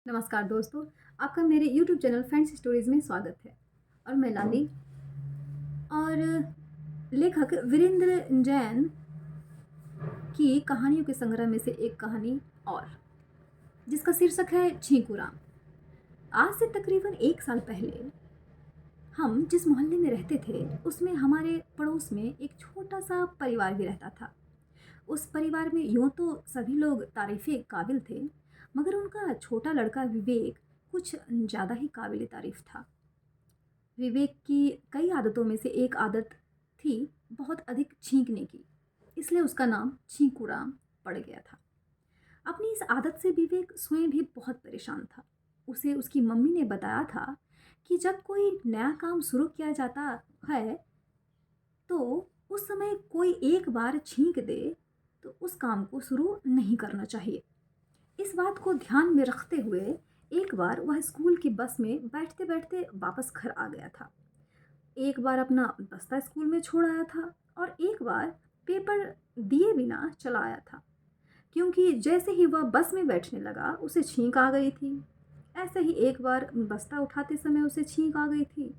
नमस्कार दोस्तों, आपका मेरे YouTube चैनल फ्रेंड्स स्टोरीज़ में स्वागत है। और मैं लाली और लेखक वीरेंद्र जैन की कहानियों के संग्रह में से एक कहानी और जिसका शीर्षक है छींकू राम। आज से तकरीबन 1 साल पहले हम जिस मोहल्ले में रहते थे उसमें हमारे पड़ोस में एक छोटा सा परिवार भी रहता था। उस परिवार में यूँ तो सभी लोग तारीफ़े काबिल थे, मगर उनका छोटा लड़का विवेक कुछ ज़्यादा ही काबिल तारीफ़ था। विवेक की कई आदतों में से एक आदत थी बहुत अधिक छींकने की, इसलिए उसका नाम छींकू राम पड़ गया था। अपनी इस आदत से विवेक स्वयं भी बहुत परेशान था। उसे उसकी मम्मी ने बताया था कि जब कोई नया काम शुरू किया जाता है तो उस समय कोई एक बार छींक दे तो उस काम को शुरू नहीं करना चाहिए। इस बात को ध्यान में रखते हुए एक बार वह स्कूल की बस में बैठते बैठते वापस घर आ गया था। एक बार अपना बस्ता स्कूल में छोड़ आया था और एक बार पेपर दिए बिना चला आया था, क्योंकि जैसे ही वह बस में बैठने लगा उसे छींक आ गई थी। ऐसे ही एक बार बस्ता उठाते समय उसे छींक आ गई थी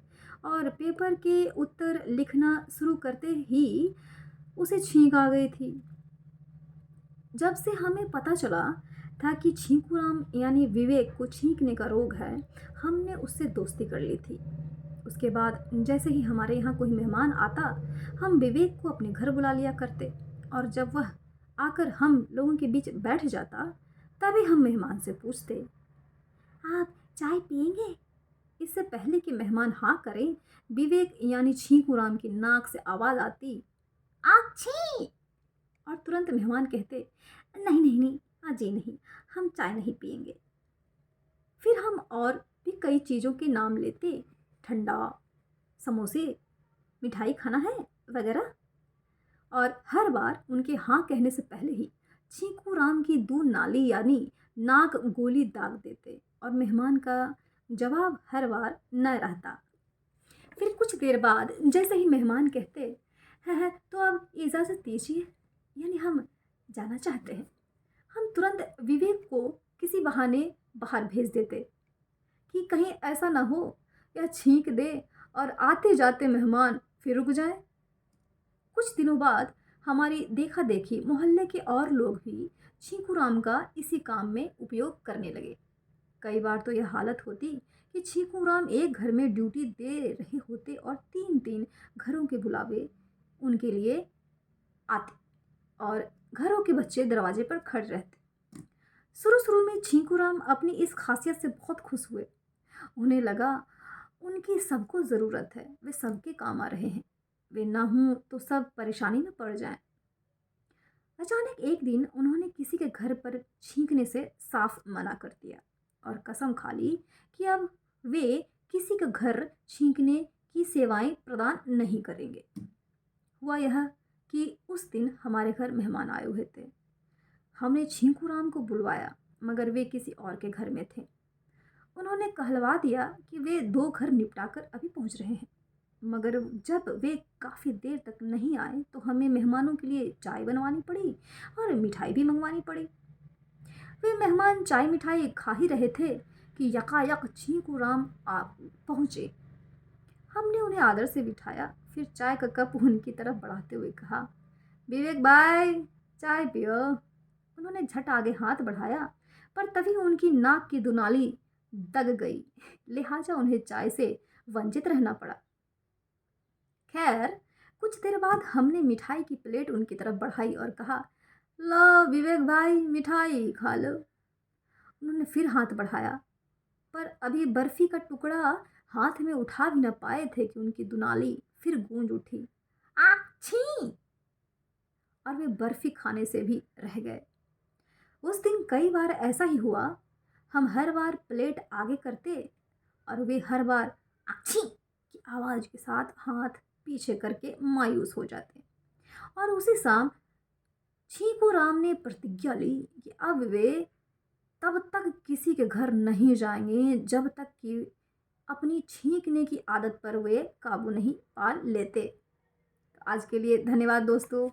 और पेपर के उत्तर लिखना शुरू करते ही उसे छींक आ गई थी। जब से हमें पता चला था कि छींकू राम यानी विवेक को छींकने का रोग है, हमने उससे दोस्ती कर ली थी। उसके बाद जैसे ही हमारे यहाँ कोई मेहमान आता, हम विवेक को अपने घर बुला लिया करते और जब वह आकर हम लोगों के बीच बैठ जाता, तभी हम मेहमान से पूछते, आप चाय पियेंगे? इससे पहले कि मेहमान हाँ करें, विवेक यानी छींकू राम की नाक से आवाज़ आती, आच्छी! और तुरंत मेहमान कहते, नहीं नहीं नहीं, आज ही नहीं, हम चाय नहीं पियेंगे। फिर हम और भी कई चीज़ों के नाम लेते, ठंडा, समोसे, मिठाई खाना है वगैरह, और हर बार उनके हाँ कहने से पहले ही छींकू राम की दूध नाली यानी नाक गोली दाग देते और मेहमान का जवाब हर बार न रहता। फिर कुछ देर बाद जैसे ही मेहमान कहते, है तो अब इजाज़त दीजिए, यानी हम जाना चाहते हैं, हम तुरंत विवेक को किसी बहाने बाहर भेज देते कि कहीं ऐसा ना हो या छींक दे और आते जाते मेहमान फिर रुक जाए। कुछ दिनों बाद हमारी देखा देखी मोहल्ले के और लोग भी छींकू राम का इसी काम में उपयोग करने लगे। कई बार तो यह हालत होती कि छींकू राम एक घर में ड्यूटी दे रहे होते और 3-3 घरों के बुलावे उनके लिए आते और घरों के बच्चे दरवाजे पर खड़े रहते। शुरू शुरू में छींकू राम अपनी इस खासियत से बहुत खुश हुए। उन्हें लगा उनकी सबको ज़रूरत है, वे सबके काम आ रहे हैं, वे ना हों तो सब परेशानी में पड़ जाएं। अचानक एक दिन उन्होंने किसी के घर पर छींकने से साफ मना कर दिया और कसम खा ली कि अब वे किसी का घर छींकने की सेवाएं प्रदान नहीं करेंगे। हुआ यह कि उस दिन हमारे घर मेहमान आए हुए थे। हमने छींकू राम को बुलवाया, मगर वे किसी और के घर में थे। उन्होंने कहलवा दिया कि वे 2 घर निपटाकर अभी पहुंच रहे हैं, मगर जब वे काफ़ी देर तक नहीं आए तो हमें मेहमानों के लिए चाय बनवानी पड़ी और मिठाई भी मंगवानी पड़ी। वे मेहमान चाय मिठाई खा ही रहे थे कि यकायक छींकू राम आ पहुँचे। हमने उन्हें आदर से बिठाया, फिर चाय का कप उनकी तरफ बढ़ाते हुए कहा, विवेक भाई, चाय पियो। उन्होंने झट आगे हाथ बढ़ाया, पर तभी उनकी नाक की दुनाली दग गई, लिहाजा उन्हें चाय से वंचित रहना पड़ा। खैर, कुछ देर बाद हमने मिठाई की प्लेट उनकी तरफ बढ़ाई और कहा, लो विवेक भाई, मिठाई खा लो। उन्होंने फिर हाथ बढ़ाया, पर अभी बर्फी का टुकड़ा हाथ में उठा भी न पाए थे कि उनकी दुनाली फिर गूंज उठी, आच्छी! और वे बर्फी खाने से भी रह गए। उस दिन कई बार ऐसा ही हुआ। हम हर बार प्लेट आगे करते और वे हर बार आच्छी की आवाज़ के साथ हाथ पीछे करके मायूस हो जाते। और उसी शाम छींकू राम ने प्रतिज्ञा ली कि अब वे तब तक किसी के घर नहीं जाएंगे जब तक कि अपनी छींकने की आदत पर वे काबू नहीं पा लेते। आज के लिए धन्यवाद दोस्तों।